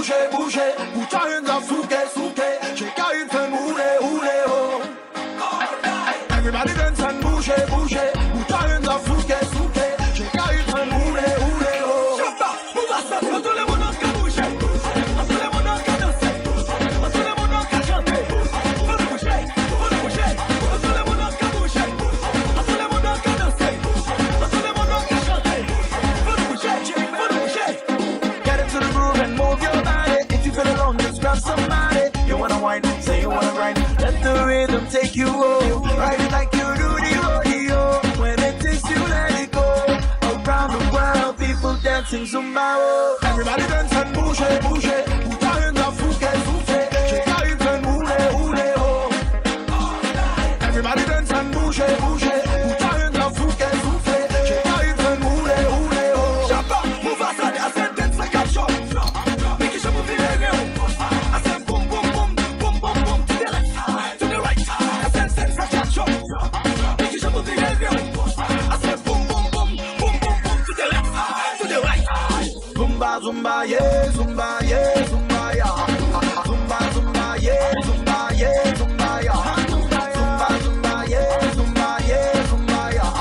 bouger, bouger. Put your hands up, souke, souke. Shake your hips and hule, hule, ho. Everybody dance and bouger, bouger. Put your hands up, souke, souke. Shake your hips and hule, hule, ho. Chapa, move us up, tout le monde qui bouge. Tout le monde qui danse. Tout le monde qui chante. Faut le bouger, faut le bouger. Tout le monde qui bouge. Tout le monde qui danse. Tout le monde qui chante. Faut le bouger, faut le bouger. Get into the groove and move your body. If you feel alone, just grab somebody. You wanna whine, say you wanna grind. Let the rhythm take you home. Ride it like you do the rodeo. When it takes you, let it go. Around the world, people dancing Zumba. Oh. Everybody dance and bouge, bouge. Put your hands up, souke, souke. Shake your hips and hule, hule, ho. Everybody dance and bouge, bouge. Put your hands up, souke, souke. Shake your hips and hule, hule, ho. Chapa, move us on, I said dance like a shot. Make it move it around. I said boom, boom, boom, boom, boom, boom. To the left, to the right. I said dance like a shot. Make it move it around. I said boom, boom, boom, boom, boom, boom. To the left, to the right. Zumba, zumba, yeah, zumba, yeah, zumba, yeah. Zumba, zumba, yeah, zumba, yeah, zumba, yeah. Zumba, zumba, yeah, zumba, yeah, zumba, yeah.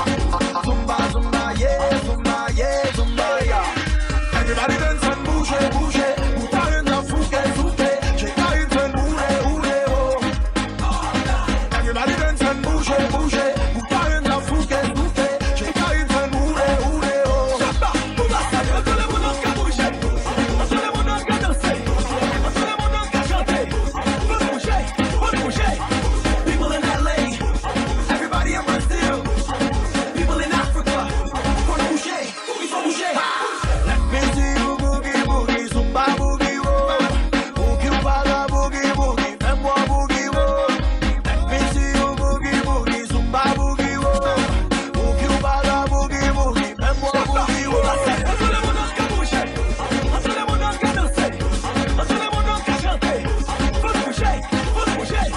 Zumba, zumba, yeah, zumba, yeah, zumba, yeah. Everybody dance and bouge, bouge. Put your hands up, souke, souke. Shake your hips and hule, hule, ho. Everybody dance and bouge, bouge. Put your hands up, souke, souke. Shake your hips and hule, hule, ho. Chapa, move us up, tout le monde qui bouge. Tout le monde qui danse. Tout le monde qui chante. Faut le bouger, faut le bouger. People in LA, everybody in Brazil, people in Africa. Faut le bouger, il faut bouger. Let me see you boogie, boogie, zumba boogie, wo. Boogie, baga, boogie, boogie, fais-moi boogie, wo. Let me see you boogie, boogie, zumba boogie, wo. Boogie, baga, boogie, boogie, fais-moi boogie, wo. Tout le monde qui bouge, tout le monde qui danse, tout le monde qui chante. Faut le bouger, faut le bouger.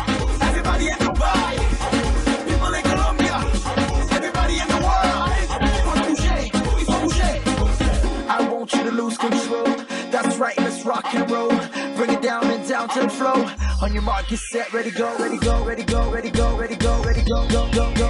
Everybody in Dubai, people in Colombia, everybody in the world. Faut le bouger, il faut bouger. I want you to lose control. That's right, let's rock and roll. Bring it down and down to the flow. On your mark, get set, ready, go, ready, go, ready, go, ready, go, ready, go, ready, go, go, go, go.